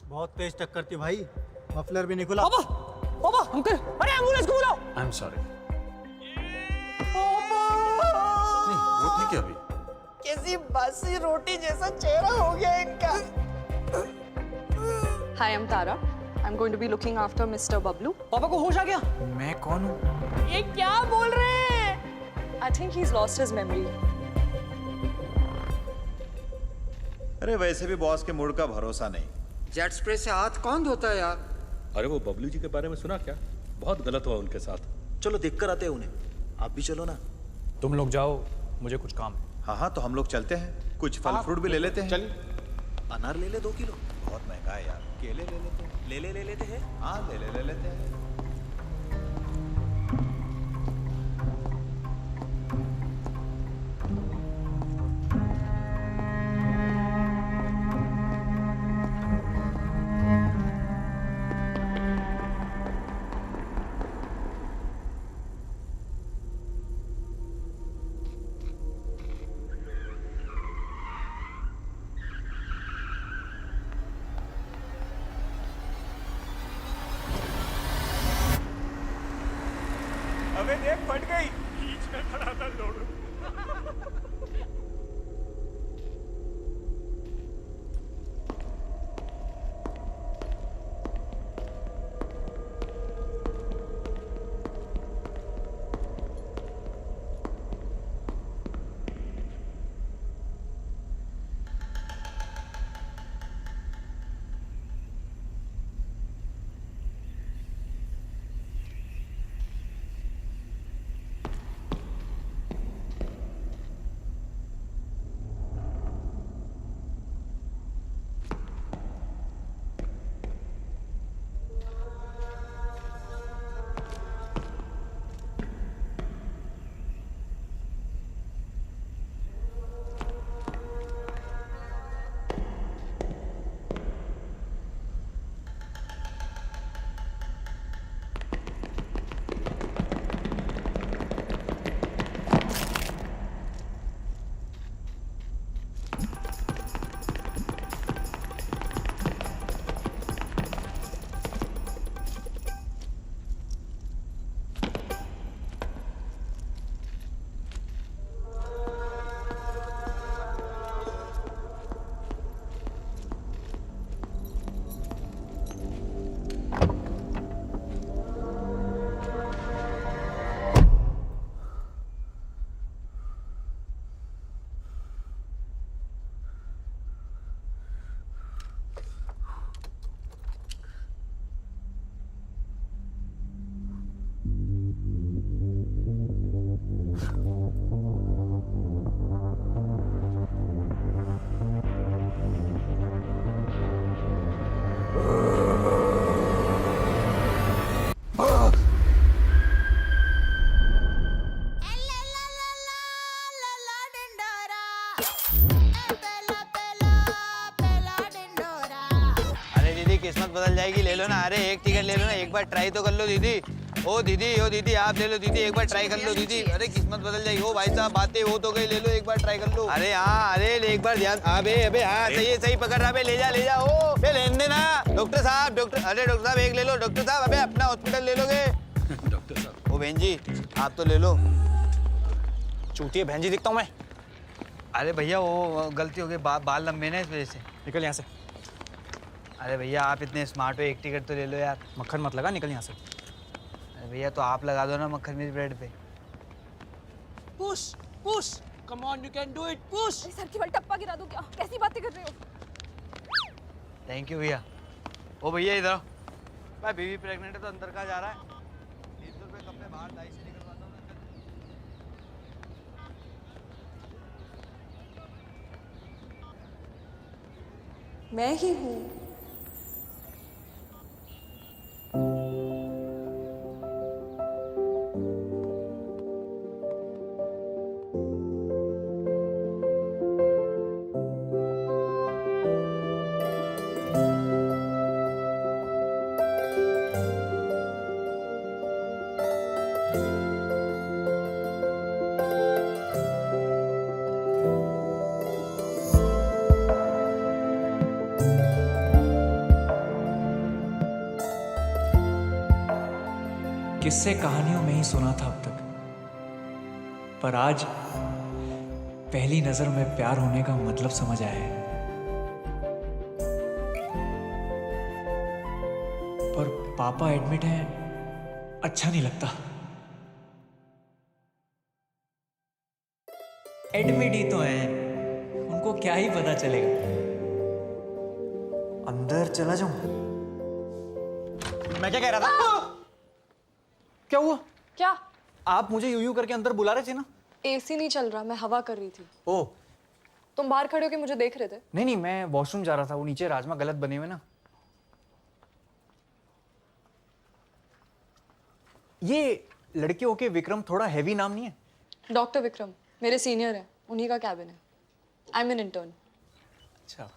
बहुत तेज टक्कर थी भाई, मफलर भी नहीं खुला। पापा, पापा, अंकल, अरे एम्बुलेंस को बुलाओ। I am sorry. नहीं वो ठीक है अभी। कैसी बासी रोटी जैसा चेहरा हो गया इनका। Hi, I'm Tara. I'm going to be looking after Mr. Bablu. पापा को होश आ गया? मैं कौन हूँ? ये क्या बोल रहे हैं? I think he's lost his memory. अरे वैसे भी बॉस के मूड का भरोसा नहीं। जेट स्प्रे से हाथ कौन धोता है यार? अरे वो बबलू जी के बारे में सुना क्या? बहुत गलत हुआ उनके साथ। चलो देख कर आते हैं उन्हें, आप भी चलो ना। तुम लोग जाओ, मुझे कुछ काम है। हाँ हाँ तो हम लोग चलते हैं, कुछ फल फ्रूट भी ले लेते हैं। चलिए। अनार ले ले 2 किलो। बहुत महंगा है यार, केले ले लेते हैं। ले लेते हैं। हाँ ले लेते हैं। अबे देख फट गई। बीच में खड़ा था लोड। किस्मत बदल जाएगी, ले लो ना। अरे एक टिकट ले लो ना, एक बार ट्राई तो कर लो दीदी। ओ दीदी आप ले लो दीदी, एक बार ट्राई कर लो दीदी। अरे किस्मत बदल जाएगी। ओ भाई साहब बातें हो तो गई, ले लो एक बार ट्राई कर लो। अरे हाँ, अरे एक बार ध्यान। अबे हाँ सही पकड़ रहा। ले जा। ओ लेने देना डॉक्टर साहब। अरे डॉक्टर साहब एक ले लो डॉक्टर साहब। अबे अपना हॉस्पिटल ले लोगे डॉक्टर साहब। ओ बहन जी आप तो ले लो। चूतिए बहन जी दिखता हूँ मैं? अरे भैया वो गलती हो गई, बाल लंबे ना इस वजह से। निकल यहाँ से। अरे भैया आप इतने स्मार्ट हो, एक टिकट तो ले लो यार। मक्खन मत लगा, निकल यहाँ से। अरे भैया तो आप लगा दो ना मक्खन मिर्च ब्रेड पे। Push come on, you can do it, push. Sir की बल टप्पा गिरा दूं क्या? कैसी बातें कर रहे हो? थैंक यू भैया। ओ भैया इधर भाई, बीवी प्रेग्नेंट है तो अंदर कहाँ जा रहा है? 300 रुपये कम में बाहर दाई से निकलवाता हूँ। मैं ही हूँ। किस्से कहानियों में ही सुना था अब तक, पर आज पहली नजर में प्यार होने का मतलब समझ आया है। पर पापा एडमिट हैं, अच्छा नहीं लगता। एडमिट ही तो हैं, उनको क्या ही पता चलेगा। अंदर चला जाऊं? मैं क्या कह रहा था? क्या हुआ? क्या? आप मुझे यूं करके अंदर बुला रहे थे ना? एसी नहीं चल रहा, मैं हवा कर रही थी। ओह तुम बाहर खड़े होके मुझे देख रहे थे? नहीं, मैं वॉशरूम जा रहा था। वो नीचे राजमा गलत बने हुए ना। ये लड़के होके विक्रम थोड़ा हैवी नाम नहीं है? डॉक्टर विक्रम मेरे सीनियर हैं, उन्हीं का कैबिन है। I am an intern. अच्छा,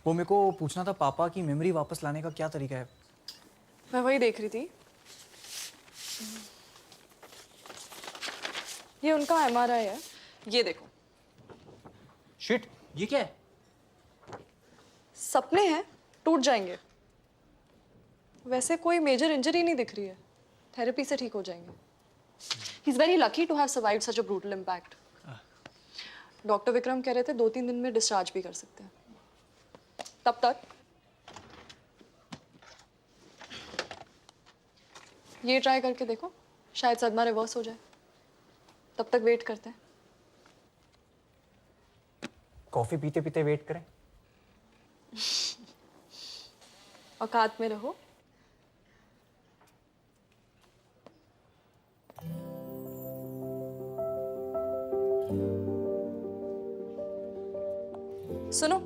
वो मेरे को पूछना था, पापा की मेमोरी वापस लाने का क्या तरीका है? मैं वही देख रही थी। ये उनका एमआरआई है, ये देखो। शिट, ये क्या है? सपने हैं, टूट जाएंगे। वैसे कोई मेजर इंजरी नहीं दिख रही है, थेरेपी से ठीक हो जाएंगे। He is very lucky to have survived such a brutal impact. Doctor Vikram कह रहे थे 2-3 दिन में डिस्चार्ज भी कर सकते हैं। तब तक ये ट्राई करके देखो, शायद सदमा रिवर्स हो जाए। तब तक वेट करते हैं। कॉफी पीते पीते वेट करें? औकात में रहो। सुनो,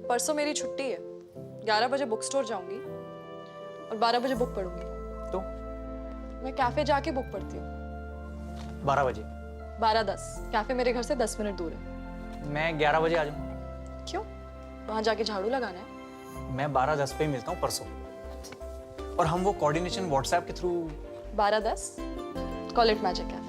परसों मेरी छुट्टी है। 11 बजे बुक स्टोर जाऊंगी और 12 बजे बुक पढ़ूंगी। तो मैं कैफे जाके बुक पढ़ती हूँ। 12 बजे? 12:10। कैफे मेरे घर से 10 मिनट दूर है। मैं 11 बजे आ जाऊँ? क्यों? वहां जाके झाड़ू लगाना है। मैं 12:10 पे मिलता हूँ परसों, और हम वो कोऑर्डिनेशन व्हाट्सएप के through. 12:10 call it magic cafe.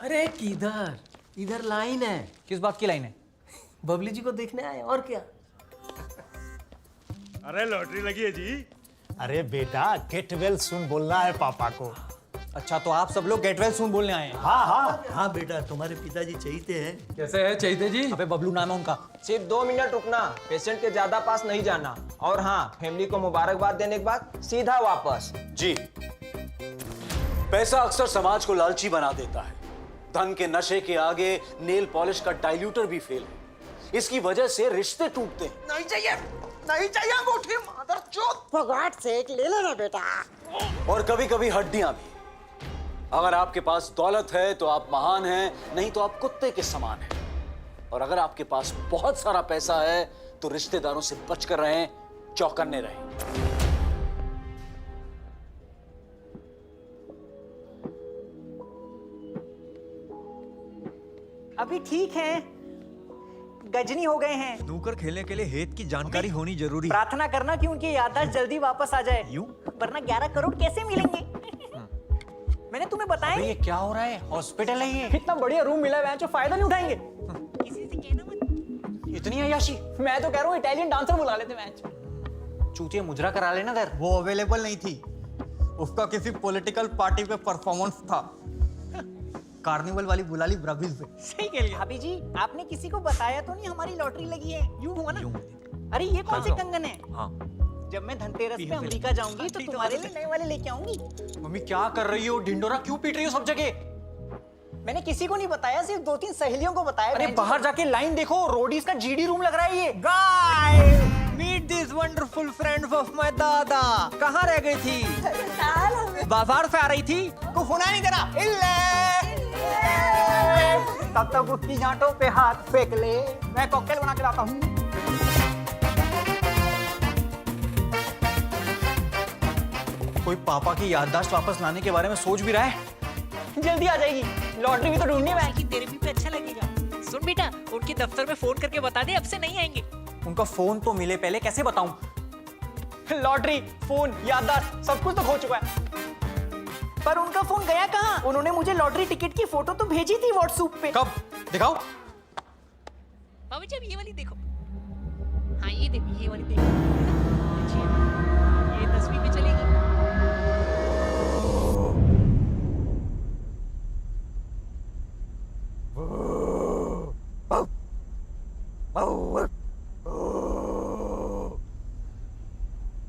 अरे किधर? इधर लाइन है। किस बात की लाइन है? बबली जी को देखने आए, और क्या। अरे लॉटरी लगी है जी। अरे बेटा, गेट वेल सुन बोलना है पापा को। अच्छा, तो आप सब लोग गेट वेल सून बोलने आए हैं? हाँ हाँ हाँ बेटा, तुम्हारे पिताजी चाहते हैं। कैसे है चैते जी? अबे बबलू नाम है उनका। सिर्फ 2 मिनट रुकना, पेशेंट के ज्यादा पास नहीं जाना। और हाँ, फैमिली को मुबारकबाद देने के बाद सीधा वापस। जी, पैसा अक्सर समाज को लालची बना देता है। धन के नशे के आगे नेल पॉलिश का डाइल्यूटर भी फेल है। इसकी वजह से रिश्ते टूटते हैं। नहीं चाहिए, नहीं चाहिए अंगूठी, मादरचोद। भगवान से एक ले लेना बेटा। और कभी कभी हड्डियां भी। अगर आपके पास दौलत है तो आप महान हैं, नहीं तो आप कुत्ते के समान हैं। और अगर आपके पास बहुत सारा पैसा है तो रिश्तेदारों से बचकर रहें, चौकन्ने रहें। अभी ठीक है, गजनी हो गए हैं। स्नूकर खेलने के लिए हेत की जानकारी होनी जरूरी। प्रार्थना करना कि उनकी याददाश्त जल्दी वापस आ जाए। यूं? वरना 11 करोड़ कैसे मिलेंगे? मैंने तुम्हें बताया। ये क्या हो रहा है? हॉस्पिटल है ये। इतना बढ़िया रूम मिला है, जो फायदा नहीं उठाएंगे। किसी से कहना मत। इतनी अय्याशी? मैं तो कह रहा हूँ इटालियन डांसर बुला लेते मैच। चूतिया मुजरा करा लेना दर। वो अवेलेबल नहीं थी, उसका किसी पॉलिटिकल पार्टी पे परफॉर्मेंस था। कार्निवल वाली बुला ली ब्राजील से। सही कह लिया। भाभी जी, आपने किसी को बताया तो नहीं हमारी लॉटरी लगी है? यूं हुआ ना? अरे ये कौन से कंगन है? हाँ। जब मैं धनतेरस पे अमेरिका जाऊंगी तो तुम्हारे लिए नए वाले लेके आऊंगी। मम्मी क्या कर रही हो? ढिंडोरा क्यों पीट रही हो सब जगह? मैंने किसी को नहीं बताया, सिर्फ 2-3 सहेलियों को बताया। अरे बाहर जाके लाइन देखो, रोडीज का जीडी रूम लग रहा है ये। Guys, meet this wonderful friends of my dada. कहाँ रह गई थी? बाजार से आ रही थी? को होना नहीं देना। तब तक उसकी जांटों पे हाथ फेंक ले, मैं कॉकटेल बना के लाता हूँ। कोई पापा की याददाश्त वापस लाने के बारे में सोच भी रहा है? जल्दी आ जाएगी, लॉटरी भी तो ढूंढनी है। तेरे भी पे अच्छा लगेगा। सुन बेटा, उनके दफ्तर में फोन करके बता दे अब से नहीं आएंगे। उनका फोन तो मिले पहले, कैसे बताऊं? लॉटरी, फोन, याददाश्त सब कुछ तो खो चुका है। पर उनका फोन गया कहाँ? उन्होंने मुझे लॉटरी टिकट की फोटो तो भेजी थी व्हाट्सएप पे। कब? दिखाओ। बाबू जी अब ये वाली देखो। हाँ ये देखो, ये वाली देखो। अच्छी है। ये 10वीं में चलेगी।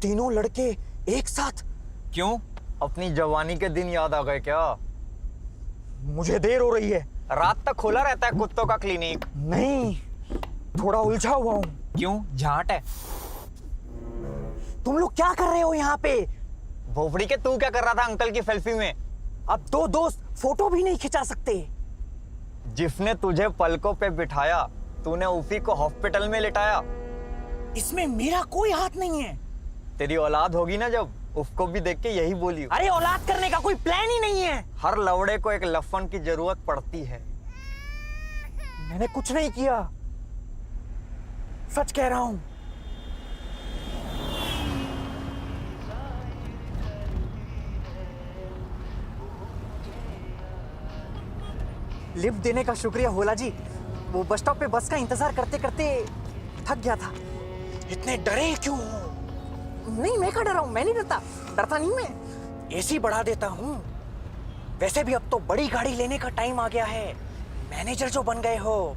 तीनों लड़के एक साथ? क्यों? अपनी जवानी के दिन याद आ गए क्या? मुझे देर हो रही है। रात तक खुला रहता है कुत्तों का क्लिनिक। नहीं, थोड़ा उलझा हुआ हूँ। क्यों? झाट है। तुम लोग क्या कर रहे हो यहाँ पे? भोपड़ी के तू क्या कर रहा था अंकल की सेल्फी में? अब दो दोस्त फोटो भी नहीं खिंचा सकते। जिसने तुझे पलकों पे बिठाया, तूने उसी को हॉस्पिटल में लिटाया। इसमें मेरा कोई हाथ नहीं है। तेरी औलाद होगी ना जब, उसको भी देख के यही बोली। अरे औलाद करने का कोई प्लान ही नहीं है। हर लवड़े को एक लफन की जरूरत पड़ती है। मैंने कुछ नहीं किया, सच कह रहा हूं। लिफ्ट देने का शुक्रिया होला जी। वो बस स्टॉप पे बस का इंतजार करते करते थक गया था। इतने डरे क्यों हो? नहीं, मैं क्या डरा हूं? मैं नहीं डरता नहीं मैं। एसी बढ़ा देता हूं। वैसे भी अब तो बड़ी गाड़ी लेने का टाइम आ गया है। मैनेजर जो बन गए हो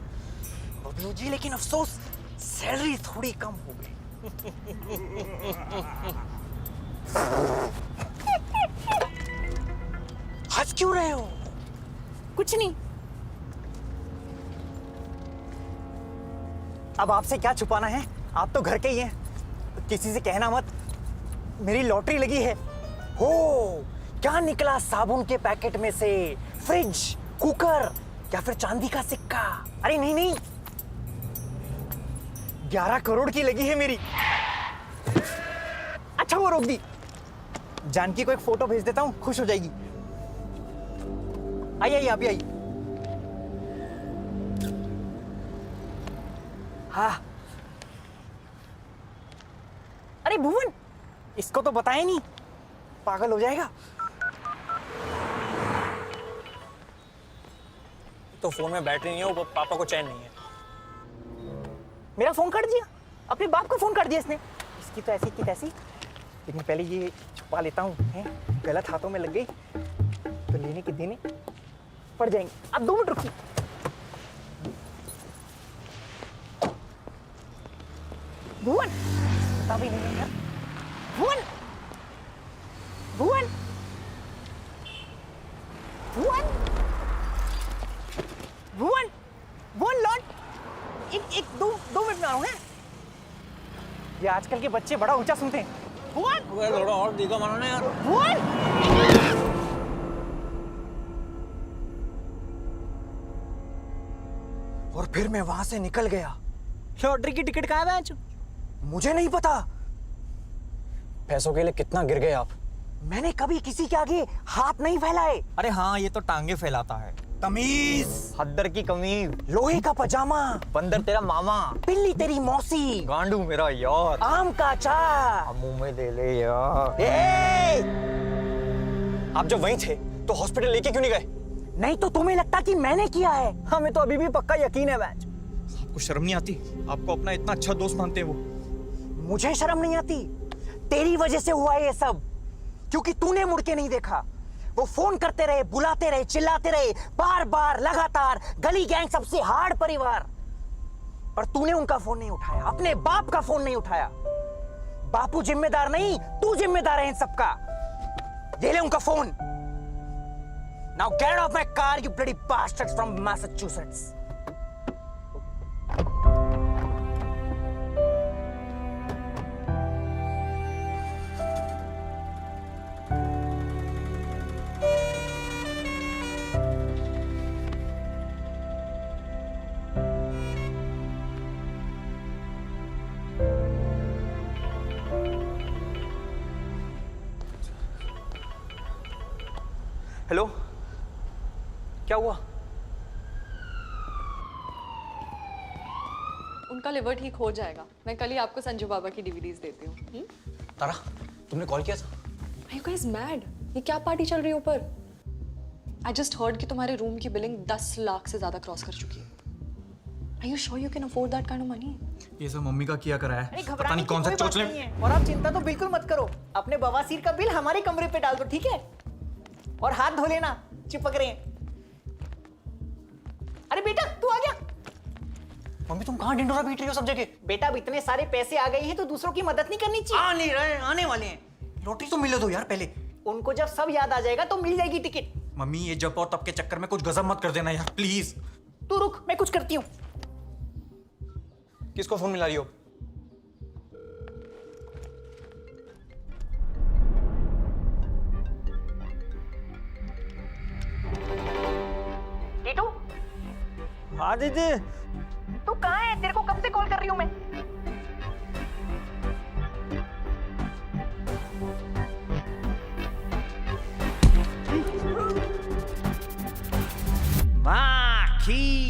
बबलू जी, लेकिन अफसोस सैलरी थोड़ी कम हो गई। हंस क्यों रहे हो? कुछ नहीं। अब आपसे क्या छुपाना है, आप तो घर के ही हैं। किसी से कहना मत, मेरी लॉटरी लगी है। हो, क्या निकला साबुन के पैकेट में से? फ्रिज, कुकर या फिर चांदी का सिक्का? अरे नहीं नहीं, 11 करोड़ की लगी है मेरी। अच्छा वो रोक दी। जानकी को एक फोटो भेज देता हूं, खुश हो जाएगी। आइए आप भी आइए। हाँ, अरे भुवन, इसको तो बताया नहीं, पागल हो जाएगा। तो फोन में बैटरी नहीं है, वो पापा को चैन नहीं है। मेरा फोन काट दिया, अपने बाप का फोन काट दिया इसने। इसकी तो ऐसी की तैसी। लेकिन पहले ये छुपा लेता हूँ, गलत हाथों में लग गई तो लेने के देने पड़ जाएंगे। अब 2 मिनट रुकिए। भुवन, बता भी नहीं यार। भुवन, भुवन, भुवन, भुवन, भुवन लौट। एक 2 मिनट में आ रहा हूँ। ये आजकल के बच्चे बड़ा ऊंचा सुनते हैं। भुवन, थोड़ा और दिखा मानो ना यार। भुवन, और फिर मैं वहां से निकल गया। लॉटरी की टिकट कहाँ है? मुझे नहीं पता। पैसों के लिए कितना गिर गए आप? मैंने कभी किसी के आगे हाथ नहीं फैलाए। अरे हाँ, ये तो टांगे फैलाता है। तमीज, हद्दर की कमीज, लोहे का पजामा, बंदर तेरा मामा, पिल्ली तेरी मौसी, गांडू मेरा यार, आम का अचार। मुंह में ले ले यार। आप जब वहीं थे तो हॉस्पिटल लेके क्यों नहीं गए? नहीं तो तुम्हें लगता कि मैंने किया है? हमें तो अभी भी पक्का यकीन है बैच। आपको शर्म नहीं आती? आपको अपना इतना अच्छा दोस्त मानते हैं वो। मुझे शर्म नहीं आती। तेरी वजह से हुआ ये सब, क्योंकि तूने मुड़ के नहीं देखा। वो फोन करते रहे, बुलाते रहे, चिल्लाते रहे, बार बार लगातार। गली गैंग सबसे हार्ड परिवार, और तूने उनका फोन नहीं उठाया, अपने बाप का फोन नहीं उठाया। बापू जिम्मेदार नहीं, तू जिम्मेदार है इन सबका। ये ले उनका phone. Now get off my car you bloody bastards from Massachusetts. Hello, क्या हुआ? उनका लिवर ठीक हो जाएगा। मैं कल ही आपको संजू बाबा की डीवीडीज देती हूँ। तारा, तुमने कॉल किया था? Are you guys mad? ये क्या पार्टी चल रही है ऊपर? I just heard कि तुम्हारे रूम की बिलिंग 10 लाख से ज्यादा क्रॉस कर चुकी है. Are you sure you can afford that kind of money? ये सब मम्मी का किया करा अरे है. पता घबराने नहीं की कौन सा कोई बात चोचले. नहीं है। और आप चिंता तो बिल्कुल मत करो, अपने बवासीर का बिल हमारे कमरे पे डाल दो, ठीक है? और हाथ धो लेना, चिपक रहे हैं. अरे बेटा तू आ गया. मम्मी तुम कहाँ ढिंडोरा पीट रही हो सब जगह? बेटा अब इतने सारे पैसे आ गए हैं तो दूसरों की मदद नहीं करनी चाहिए. आ नहीं रहे, आने वाले हैं. लॉटरी तो मिले दो यार पहले. उनको जब सब याद आ जाएगा तो मिल जाएगी टिकट. मम्मी ये जब और तब के चक्कर में कुछ गजब मत कर देना यार प्लीज. तू रुक, मैं कुछ करती हूँ. किसको फोन मिला रही हो? टीटू, हाँ दीदी. तू कहाँ है? तेरे को कब से कॉल कर रही हूँ मैं. माखी